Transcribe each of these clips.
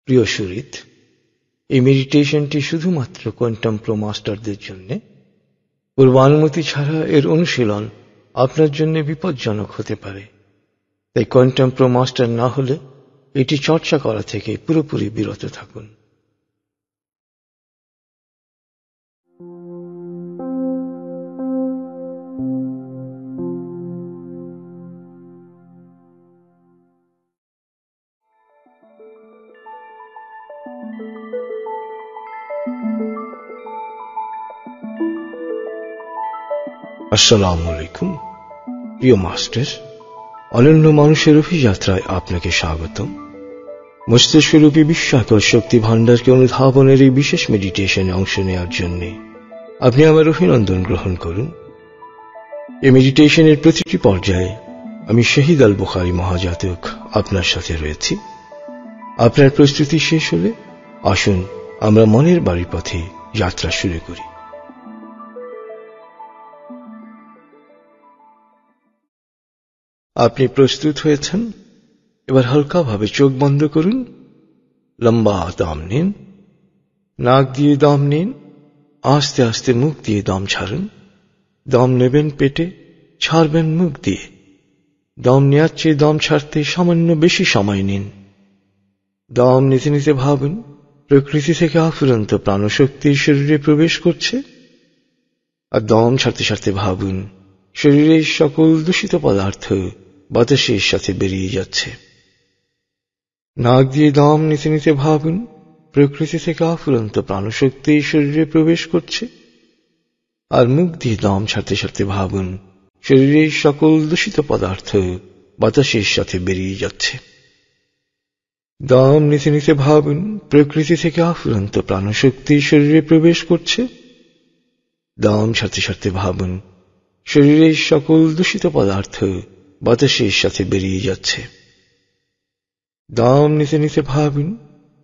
প্রিয় সুরিত, এই মেডিটেশনটি শুধুমাত্র কোয়ান্টাম প্রো মাস্টারদের জন্য। পূর্বানুমতি ছাড়া এর অনুশীলন আপনার জন্য বিপজ্জনক হতে পারে। তাই কোয়ান্টাম প্রো মাস্টার না হলে এটি চর্চা করা থেকে পুরোপুরি বিরত থাকুন। আসসালামু আলাইকুম প্রিয় মাস্টার, অনন্য মানুষের অভিযাত্রায় আপনাকে স্বাগতম। মস্তিষ্করূপী বিস্ময়কর শক্তি ভাণ্ডারকে অনুধাবনের এই বিশেষ মেডিটেশনে অংশ নেওয়ার জন্য আপনি আমার অভিনন্দন গ্রহণ করুন। এই মেডিটেশনের প্রতিটি পর্যায়ে আমি শহীদ আল বুখারী মহাজাতক আপনার সাথে রয়েছি। আপনার প্রস্তুতি শেষ হলে আসুন আমরা মনের বাড়ির পথে যাত্রা শুরু করি। আপনি প্রস্তুত হয়েছেন? এবার হালকাভাবে চোখ বন্ধ করুন। লম্বা দম নিন, নাক দিয়ে দম নিন, আস্তে আস্তে মুখ দিয়ে দম ছাড়ুন। দম নেবেন পেটে, ছাড়বেন মুখ দিয়ে। দম নেওয়ার চেয়ে দম ছাড়তে সামান্য বেশি সময় নিন। দম নিতে নিতে ভাবুন প্রকৃতি থেকে আফুরন্ত প্রাণশক্তির শরীরে প্রবেশ করছে, আর দম ছাড়তে ছাড়তে ভাবুন শরীরের সকল দূষিত পদার্থ বাতাসের সাথে বেরিয়ে যাচ্ছে। নাক দিয়ে দম নিতে নিতে ভাবুন প্রকৃতি থেকে আফুরন্ত প্রাণশক্তি শরীরে প্রবেশ করছে, আর মুখ দিয়ে দম ছাড়তে ছাড়তে ভাবুন শরীরের সকল দূষিত পদার্থ বাতাসের সাথে বেরিয়ে যাচ্ছে। দম নিতে নিতে ভাবুন প্রকৃতি থেকে আফুরন্ত প্রাণশক্তি শরীরে প্রবেশ করছে, দম ছাড়তে ছাড়তে ভাবুন শরীরের সকল দূষিত পদার্থ বাতাসের সাথে বেরিয়ে যাচ্ছে। দম নিতে নিতে ভাবুন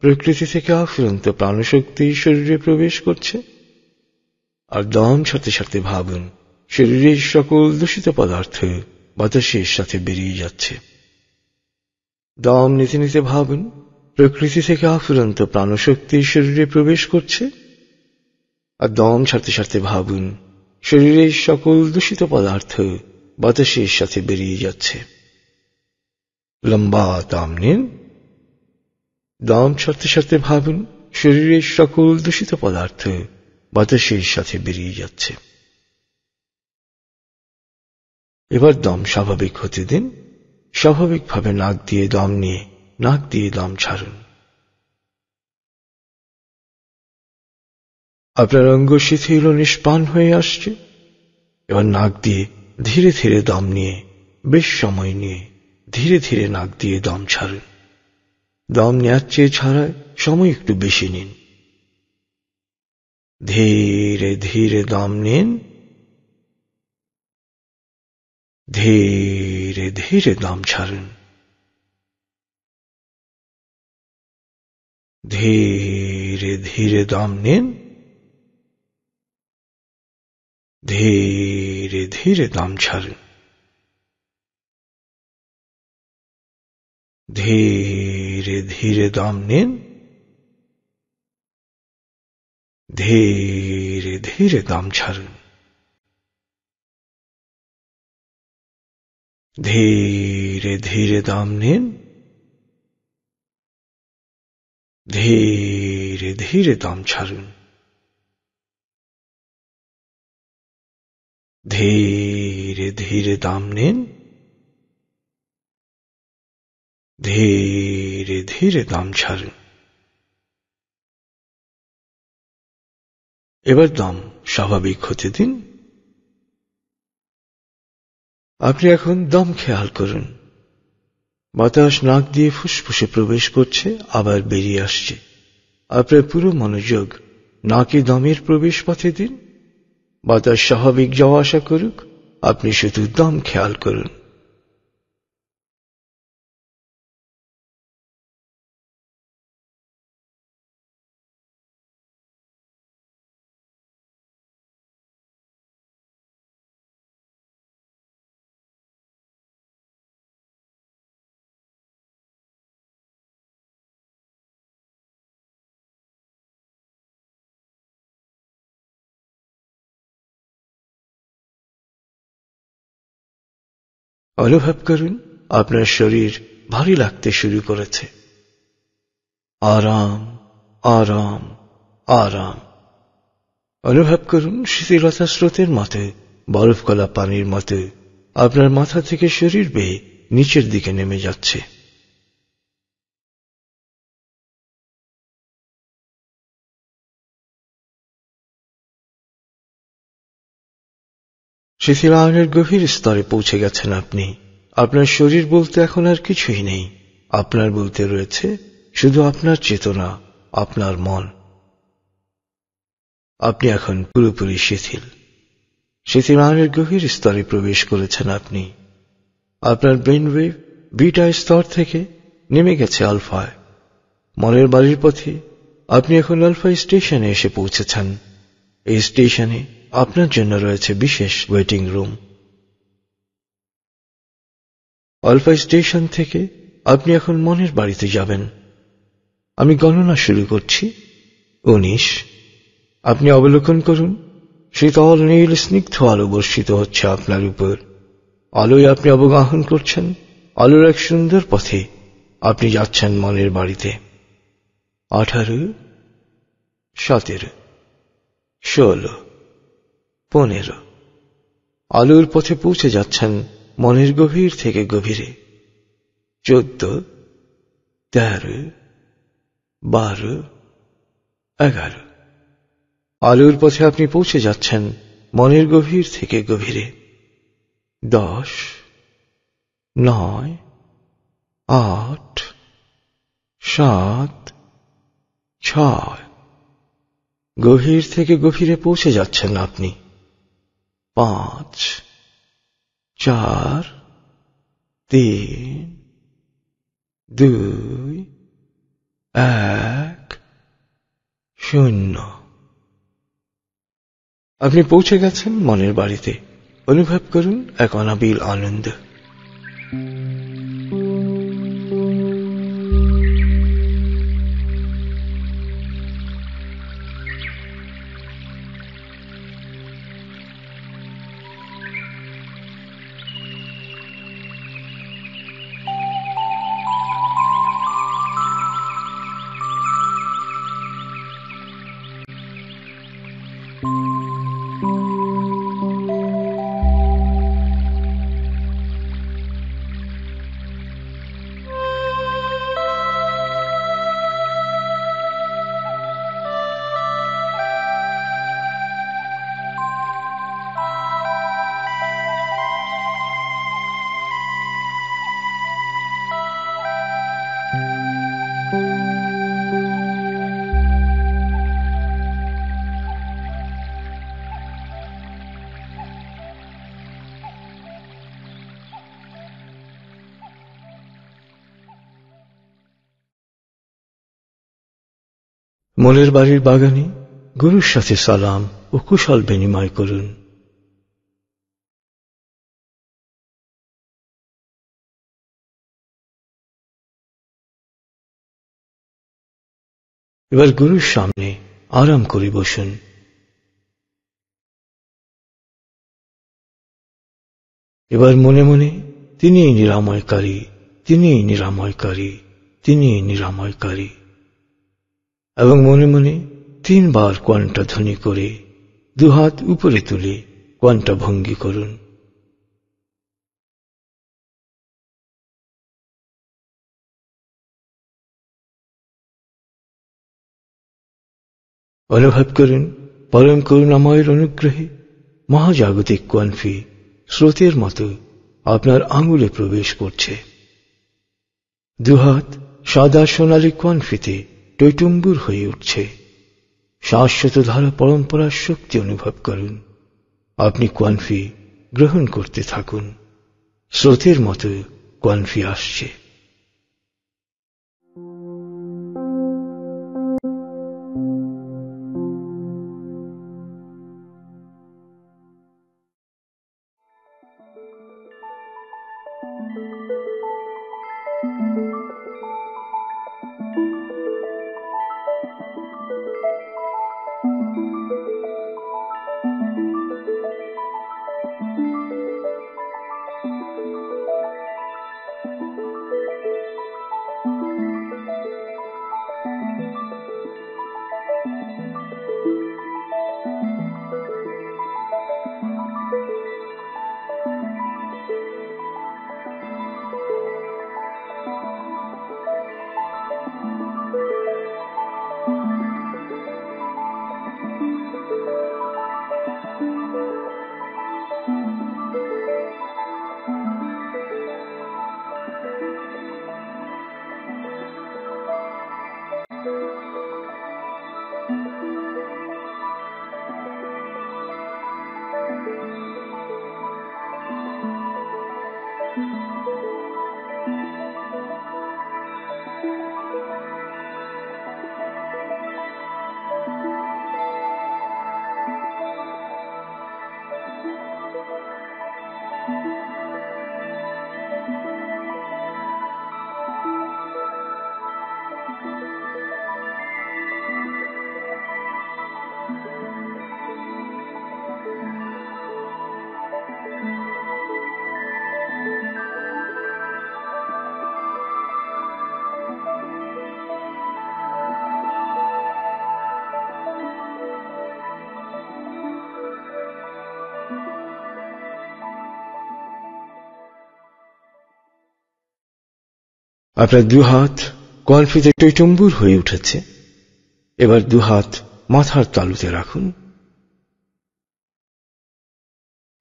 প্রকৃতি থেকে আফুরন্ত প্রাণশক্তি শরীরে প্রবেশ করছে, আর দম ছাড়তে ছাড়তে ভাবুন শরীরের সকল দূষিত পদার্থ বাতাসের সাথে বেরিয়ে যাচ্ছে। দম নিতে নিতে ভাবুন প্রকৃতি থেকে আফুরন্ত প্রাণশক্তি শরীরে প্রবেশ করছে, আর দম ছাড়তে ছাড়তে ভাবুন শরীরের সকল দূষিত পদার্থ বাতাসের সাথে বেরিয়ে যাচ্ছে। লম্বা দম নিন, দম ছাড়তে ছাড়তে ভাবুন শরীরের সকল দূষিত পদার্থ বাতাসের সাথে বেরিয়ে যাচ্ছে। এবার দম স্বাভাবিক হতে দিন। স্বাভাবিকভাবে নাক দিয়ে দম নিয়ে নাক দিয়ে দম ছাড়ুন। আপনার অঙ্গ শিথিল ও নিষ্প্রাণ হয়ে আসছে। এবার নাক দিয়ে ধীরে ধীরে দম নিয়ে বেশ সময় নিয়ে ধীরে ধীরে নাক দিয়ে দম ছাড়ুন। দম নেওয়ার চেয়ে ছাড়ায় সময় একটু বেশি নিন। ধীরে ধীরে দম নিন, ধীরে ধীরে দম ছাড়ুন। ধীরে ধীরে দম নিন, ধীরে ধীরে দম ছাড়ুন। ধীরে ধীরে দম নিন, ধীরে ধীরে দম ছাড়ুন। ধীরে ধীরে দম নিন, ধীরে ধীরে দম ছাড়ুন। ধীরে ধীরে দম নিন, ধীরে ধীরে দম ছাড়ুন। এবার দম স্বাভাবিক হতে দিন। আপনি এখন দম খেয়াল করুন। বাতাস নাক দিয়ে ফুসফুসে প্রবেশ করছে, আবার বেরিয়ে আসছে। আপনার পুরো মনোযোগ নাকে দমের প্রবেশ পথে দিন। বাতাস স্বাভাবিক যাওয়া আসা করুক, আপনি শুধু দম খেয়াল করুন। অনুভব করুন আপনার শরীর ভারী লাগতে শুরু করেছে। আরাম, আরাম, আরাম। অনুভব করুন শিথিলতা স্রোতের মতো, বরফ গলা পানির মতো আপনার মাথা থেকে শরীর বেয়ে নিচের দিকে নেমে যাচ্ছে। শিথিলায়নের গভীর স্তরে পৌঁছে গেছেন আপনি। আপনার শরীর বলতে এখন আর কিছুই নেই। আপনার বলতে রয়েছে শুধু আপনার চেতনা, আপনার মন। আপনি এখন পুরোপুরি শিথিল। শিথিলায়নের গভীর স্তরে প্রবেশ করেছেন আপনি। আপনার ব্রেন ওয়েভ বিটা স্তর থেকে নেমে গেছে আলফায়। মনের বাড়ির পথে আপনি এখন আলফা স্টেশনে এসে পৌঁছেছেন। এই স্টেশনে আপনার জন্য রয়েছে বিশেষ ওয়েটিং রুম। আলফা স্টেশন থেকে আপনি এখন মনের বাড়িতে যাবেন। আমি গণনা শুরু করছি। 19। আপনি অবলোকন করুন, শীতল নীল স্নিগ্ধ আলো বর্ষিত হচ্ছে আপনার উপর। আলোয় আপনি অবগাহন করছেন আলোর এক সুন্দর পথে। আপনি যাচ্ছেন মনের বাড়িতে। 18, 17, 16, 15। আলোর পথে পৌঁছে যাচ্ছেন মনের গভীর থেকে গভীরে। 14, 13, 12, 11। আলোর পথে আপনি পৌঁছে যাচ্ছেন মনের গভীর থেকে গভীরে। 10, 9, 8, 7, 6। গভীর থেকে গভীরে পৌঁছে যাচ্ছেন আপনি। 5, 4, 3, 2, 1, 0। আপনি পৌঁছে গেছেন মনের বাড়িতে। অনুভব করুন এক অনাবিল আনন্দ। মনের বাড়ির বাগানে গুরুর সাথে সালাম ও কুশল বিনিময় করুন। এবার গুরুর সামনে আরাম করে বসুন। এবার মনে মনে তিনিই নিরাময়কারী, তিনিই নিরাময়কারী, তিনিই নিরাময়কারী, এবং মনে মনে 3 বার কোয়ান্টা ধ্বনি করে দুহাত উপরে তুলে কোয়ান্টা ভঙ্গি করুন। অনুভব করুন পরম করুণাময়ের অনুগ্রহে মহাজাগতিক কোয়ানফি স্রোতের মতো আপনার আঙুলে প্রবেশ করছে। দুহাত সাদা সোনালী কোয়ানফিতে টইটুম্বুর হয়ে উঠছে। শাশ্বত ধারা পরম্পরার শক্তি অনুভব করুন। আপনি কোয়ানফি গ্রহণ করতে থাকুন। স্রোতের মতো কোয়ানফি আসছে। আপনার দুহাত কনফিতে টইটম্বুর হয়ে উঠেছে। এবার দুহাত মাথার তালুতে রাখুন।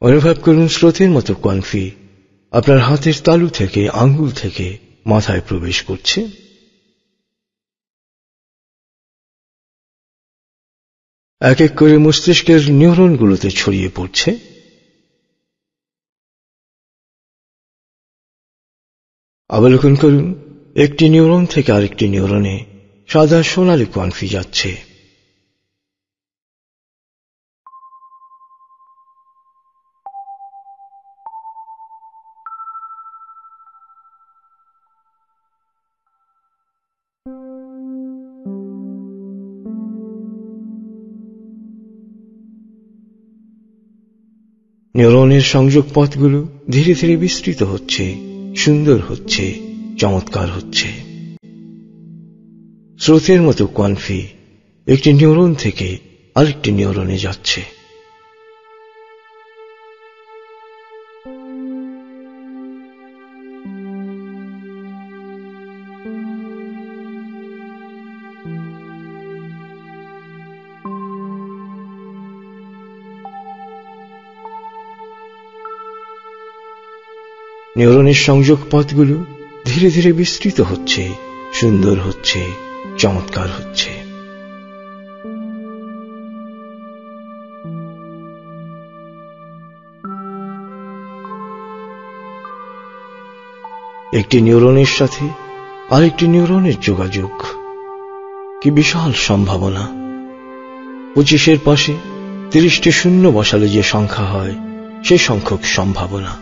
অনুভব করুন স্রোতের মতো কনফি আপনার হাতের তালু থেকে, আঙ্গুল থেকে মাথায় প্রবেশ করছে। এক এক করে মস্তিষ্কের নিউরনগুলোতে ছড়িয়ে পড়ছে। অবলোকন করুন, একটি নিউরন থেকে আরেকটি নিউরনে সাদা সোনালী কনফি যাচ্ছে। নিউরনের সংযোগ পথগুলো ধীরে ধীরে বিস্তৃত হচ্ছে, সুন্দর হচ্ছে, চমৎকার হচ্ছে। স্রোতের মতো কনফি একটি নিউরন থেকে আরেকটি নিউরনে যাচ্ছে। নিউরনের সংযোগ পথগুলো ধীরে ধীরে বিস্তৃত হচ্ছে, সুন্দর হচ্ছে, চমৎকার হচ্ছে। একটি নিউরনের সাথে আরেকটি নিউরনের যোগাযোগ, কি বিশাল সম্ভাবনা! 25-এর পাশে 30টি শূন্য বসালে যে সংখ্যা হয়, সে সংখ্যক সম্ভাবনা।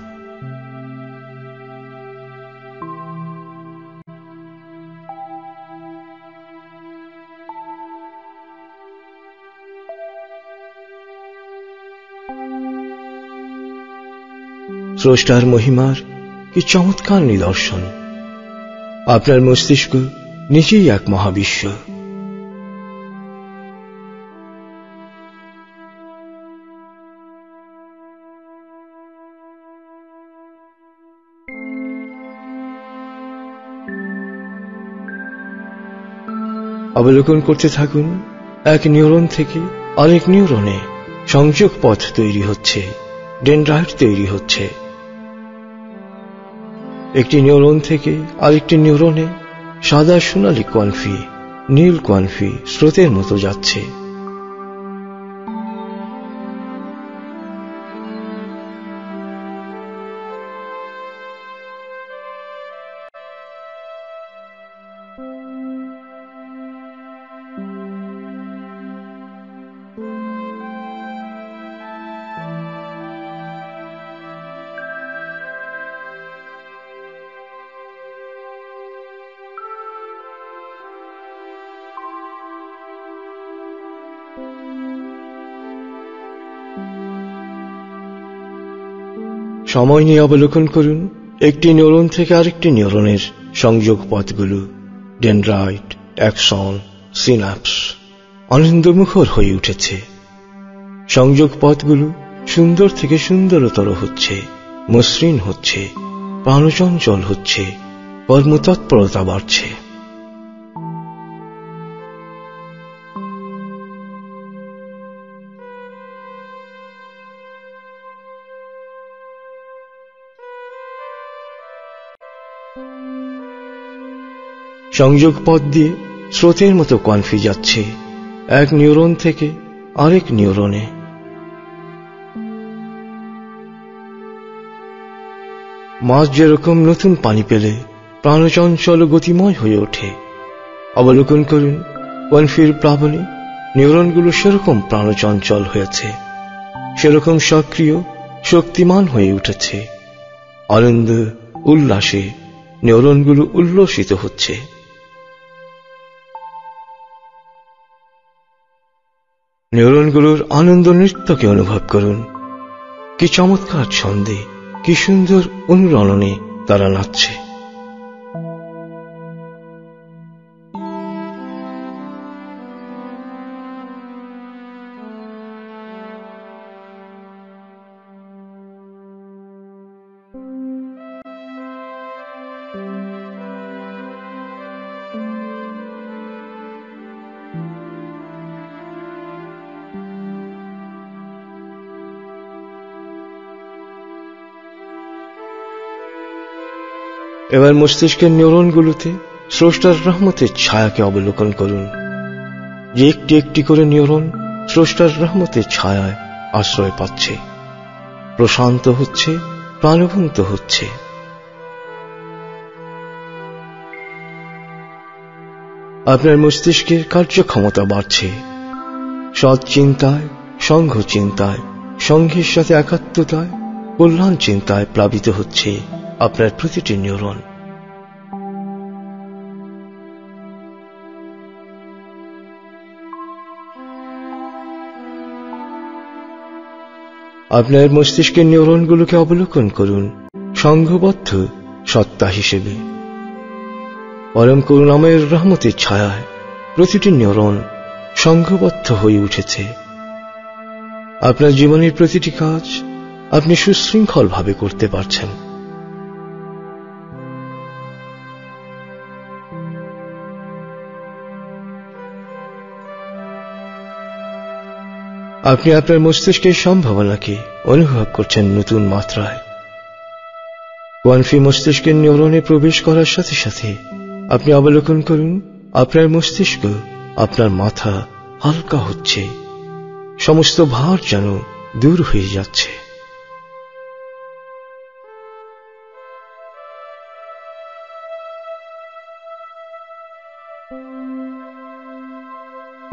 স্রষ্টার মহিমার কি চমৎকার নিদর্শন! আপনার মস্তিষ্ক নিজেই এক মহাবিশ্ব। অবলোকন করতে থাকুন, এক নিউরন থেকে আরেক নিউরনে সংযোগ পথ তৈরি হচ্ছে, ডেনড্রাইট তৈরি হচ্ছে। একটি নিউরন থেকে আরেকটি নিউরনে সাদা সোনালী কনফি, নীল কনফি স্রোতের মতো যাচ্ছে। সময় নিয়ে অবলোকন করুন, একটি নিউরন থেকে আরেকটি নিউরনের সংযোগ পথগুলো, ডেনড্রাইট, অ্যাক্সন, সিনাপস আনন্দমুখর হয়ে উঠেছে। সংযোগ পথগুলো সুন্দর থেকে সুন্দরতর হচ্ছে, মসৃণ হচ্ছে, প্রাণচঞ্চল হচ্ছে, কর্মতৎপরতা বাড়ছে। সংযোগ পথ দিয়ে স্রোতের মতো কনফি যাচ্ছে এক নিউরন থেকে আরেক নিউরনে। মাছ যেরকম নতুন পানি পেলে প্রাণচঞ্চল ও গতিময় হয়ে ওঠে, অবলোকন করুন, কনফির প্লাবনে নিউরনগুলো সেরকম প্রাণচঞ্চল হয়েছে, সেরকম সক্রিয়, শক্তিমান হয়ে উঠেছে। আনন্দ, উল্লাসে নিউরনগুলো উল্লসিত হচ্ছে। নিউরনগুলোর আনন্দ নৃত্যকে অনুভব করুন। কি চমৎকার ছন্দে, কি সুন্দর অনুরণনে তারা নাচছে। এবার মস্তিষ্কের নিউরনগুলোতে স্রষ্টার রহমতের ছায়াকে অবলোকন করুন, যে একটি একটি করে নিউরন স্রষ্টার রহমতের ছায়ায় আশ্রয় পাচ্ছে, প্রশান্ত হচ্ছে, প্রাণবন্ত হচ্ছে। আপনার মস্তিষ্কের কার্যক্ষমতা বাড়ছে। সৎ চিন্তায়, সংঘ চিন্তায়, সংঘের সাথে একাত্মতায়, কল্যাণ চিন্তায় প্লাবিত হচ্ছে আপনার প্রতিটি নিউরন। আপনার মস্তিষ্কের নিউরনগুলোকে অবলোকন করুন সংঘবদ্ধ সত্তা হিসেবে। পরম করুণাময়ের রহমতের ছায়ায় প্রতিটি নিউরন সংঘবদ্ধ হয়ে উঠেছে। আপনার জীবনের প্রতিটি কাজ আপনি সুশৃঙ্খলভাবে করতে পারছেন। আপনি আপনার মস্তিষ্কের সম্ভাবনাকে অনুভব করছেন নতুন মাত্রায়। কোয়ানফি মস্তিষ্কের নিউরনে প্রবেশ করার সাথে সাথে আপনি অবলোকন করুন আপনার মস্তিষ্ক, আপনার মাথা হালকা হচ্ছে, সমস্ত ভার যেন দূর হয়ে যাচ্ছে।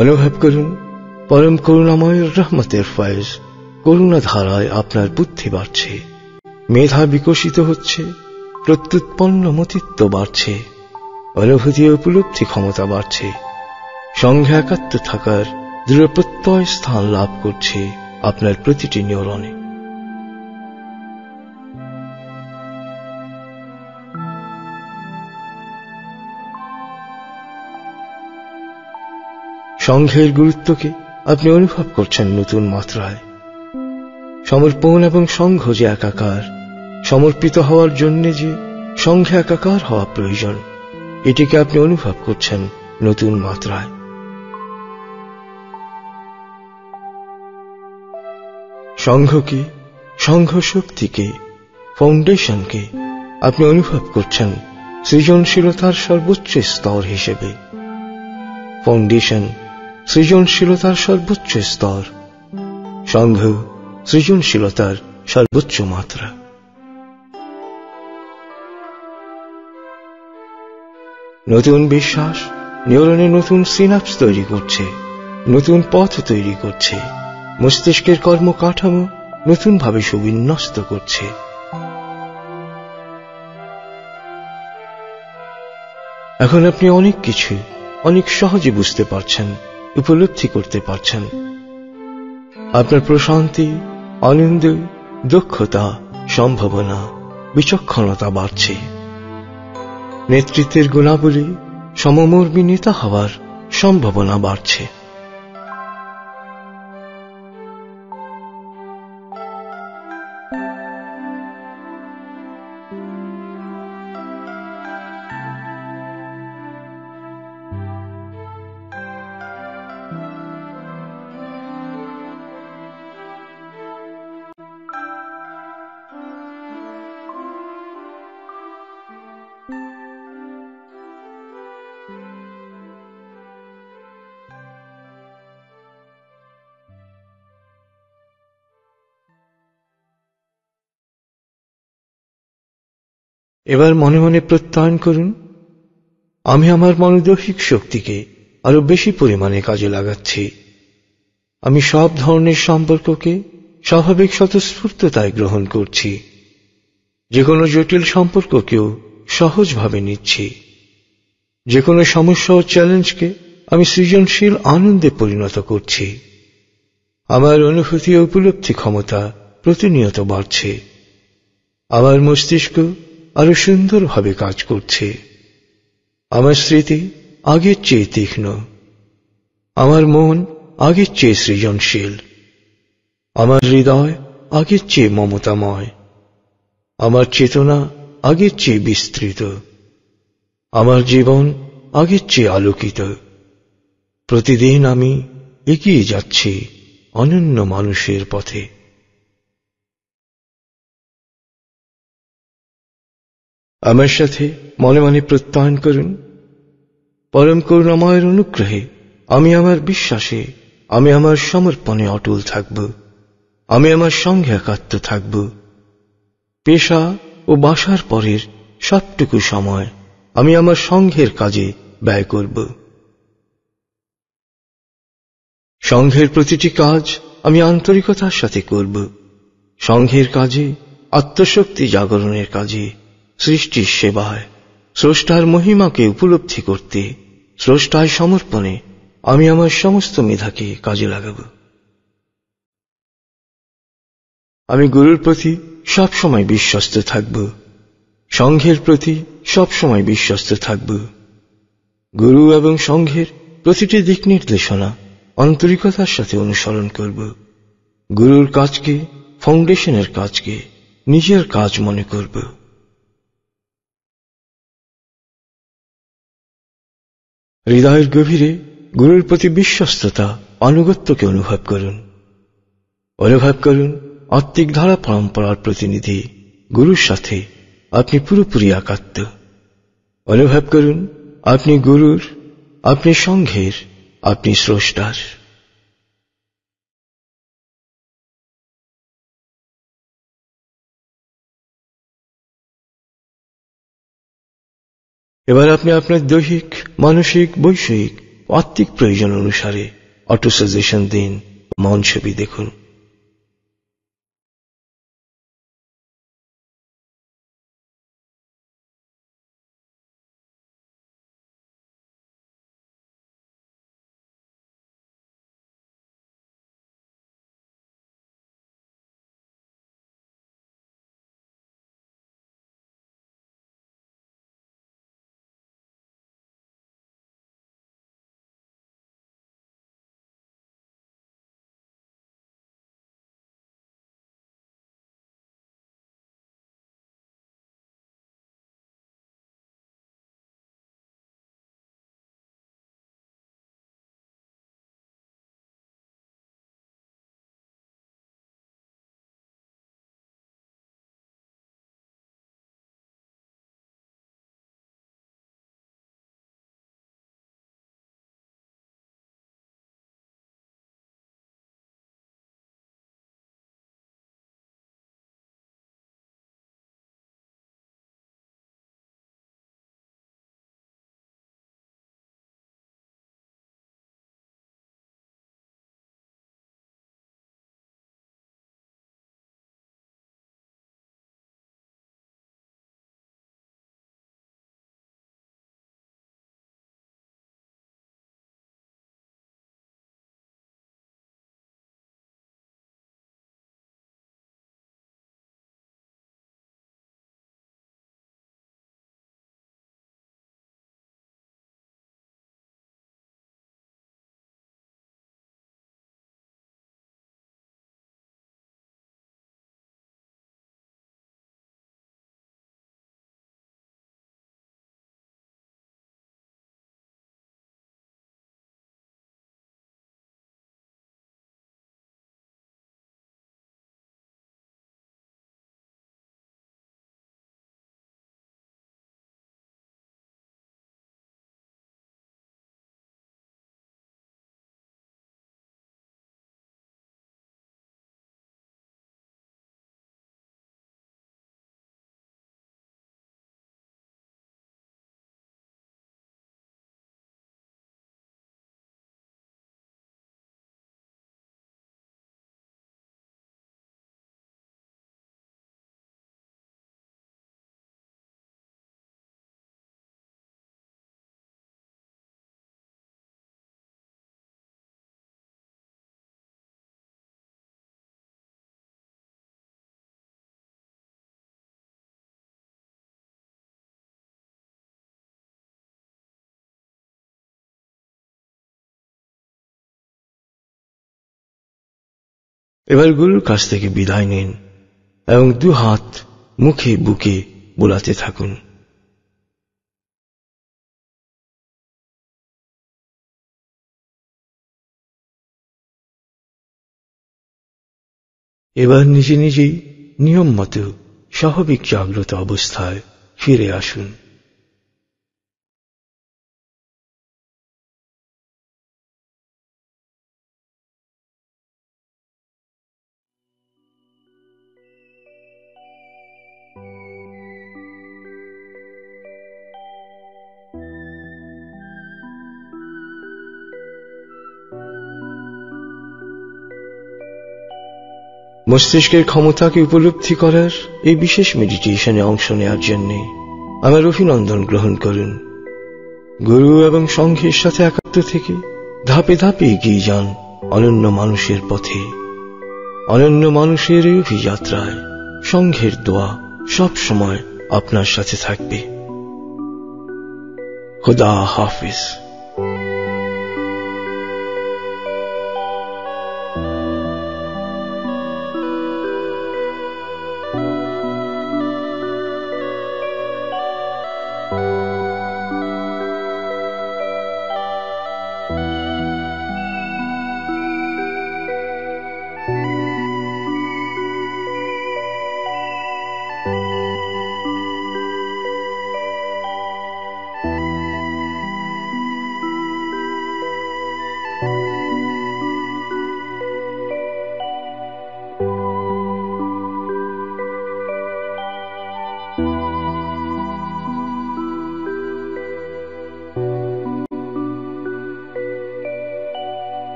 অনুভব করুন পরম করুণাময়ের রহমতের ফয়েজ, করুণা ধারায় আপনার বুদ্ধি বাড়ছে, মেধা বিকশিত হচ্ছে, প্রত্যুৎপন্ন মতিত্ব বাড়ছে, অনুভূতি ও উপলব্ধি ক্ষমতা বাড়ছে, সংঘে একাত্ম থাকার দৃঢ় প্রত্যয় স্থান লাভ করছে আপনার প্রতিটি নিউরনে। সংঘের গুরুত্বকে আপনি অনুভব করছেন নতুন মাত্রায়। সমর্পণ এবং সংঘ যে একাকার, সমর্পিত হওয়ার জন্য যে সংঘে একাকার হওয়া প্রয়োজন, এটিকে আপনি অনুভব করছেন নতুন মাত্রায়। সংঘকে, সংঘ শক্তিকে, ফাউন্ডেশনকে আপনি অনুভব করছেন সৃজনশীলতার সর্বোচ্চ স্তর হিসেবে। ফাউন্ডেশন সৃজনশীলতার সর্বোচ্চ স্তর, সংঘ সৃজনশীলতার সর্বোচ্চ মাত্রা। নতুন বিশ্বাস নিউরনে নতুন সিনাপস তৈরি করছে, নতুন পথ তৈরি করছে, মস্তিষ্কের কর্মকাঠামো নতুনভাবে সুবিন্যস্ত করছে। এখন আপনি অনেক কিছু অনেক সহজে বুঝতে পারছেন, উপলব্ধি করতে পারছেন। আপনার প্রশান্তি, আনন্দ, দক্ষতা, সম্ভাবনা, বিচক্ষণতা বাড়ছে। নেতৃত্বের গুণাবলী, সমমর্মী নেতা হওয়ার সম্ভাবনা বাড়ছে। এবার মনে মনে প্রত্যয়ন করুন, আমি আমার মনোদৈহিক শক্তিকে আরো বেশি পরিমাণে কাজে লাগাচ্ছি। আমি সব ধরনের সম্পর্ককে স্বাভাবিক স্বতঃস্ফূর্ততায় গ্রহণ করছি। যে কোনো জটিল সম্পর্ককেও সহজভাবে নিচ্ছি। যে কোনো সমস্যা ও চ্যালেঞ্জকে আমি সৃজনশীল আনন্দে পরিণত করছি। আমার অনুভূতি ও উপলব্ধি ক্ষমতা প্রতিনিয়ত বাড়ছে। আমার মস্তিষ্ক আরো সুন্দরভাবে কাজ করছে। আমার স্মৃতি আগের চেয়ে তীক্ষ্ণ, আমার মন আগের চেয়ে সৃজনশীল, আমার হৃদয় আগের চেয়ে মমতাময়, আমার চেতনা আগের চেয়ে বিস্তৃত, আমার জীবন আগের চেয়ে আলোকিত। প্রতিদিন আমি এগিয়ে যাচ্ছি অনন্য মানুষের পথে। আমার সাথে মনে মনে প্রত্যয়ন করুন, পরম করুণাময়ের অনুগ্রহে আমি আমার বিশ্বাসে, আমি আমার সমর্পণে অটল থাকব। আমি আমার সঙ্গে একাত্ম থাকব। পেশা ও বাসার পরের সবটুকু সময় আমি আমার সংঘের কাজে ব্যয় করব। সংঘের প্রতিটি কাজ আমি আন্তরিকতার সাথে করব। সংঘের কাজে, আত্মশক্তি জাগরণের কাজে, সৃষ্টির সেবায়, স্রষ্টার মহিমাকে উপলব্ধি করতে, স্রষ্টায় সমর্পণে আমি আমার সমস্ত মেধাকে কাজে লাগাব। আমি গুরুর প্রতি সবসময় বিশ্বস্ত থাকব। সংঘের প্রতি সবসময় বিশ্বস্ত থাকব। গুরু এবং সংঘের প্রতিটি দিক নির্দেশনা আন্তরিকতার সাথে অনুসরণ করব। গুরুর কাজকে, ফাউন্ডেশনের কাজকে নিজের কাজ মনে করব। হৃদয়ের গভীরে গুরুর প্রতি বিশ্বস্ততা, আনুগত্যকে অনুভব করুন। অনুভব করুন আত্মিক ধারা পরম্পরার প্রতিনিধি গুরুর সাথে আপনি পুরোপুরি একাত্ম। অনুভব করুন আপনি গুরুর, আপনি সংঘের, আপনি স্রষ্টার। এবার আপনি আপনার দৈহিক, মানসিক, বৈষয়িক, আত্মিক প্রয়োজন অনুসারে অটো সাজেশন দিন, মন ছবি দেখুন। এবার গুরুর কাছ থেকে বিদায় নিন এবং দু হাত মুখে বুকে বোলাতে থাকুন। এবার নিজে নিজেই নিয়ম মতো স্বাভাবিক জাগ্রত অবস্থায় ফিরে আসুন। মস্তিষ্কের ক্ষমতাকে উপলব্ধি করার এই বিশেষ মেডিটেশনে অংশ নেওয়ার জন্য আমার অভিনন্দন গ্রহণ করুন। গুরু এবং সংঘের সাথে একাত্ম থেকে ধাপে ধাপে এগিয়ে যান অনন্য মানুষের পথে। অনন্য মানুষের এই অভিযাত্রায় সংঘের দোয়া সব সময় আপনার সাথে থাকবে। খুদা হাফিজ।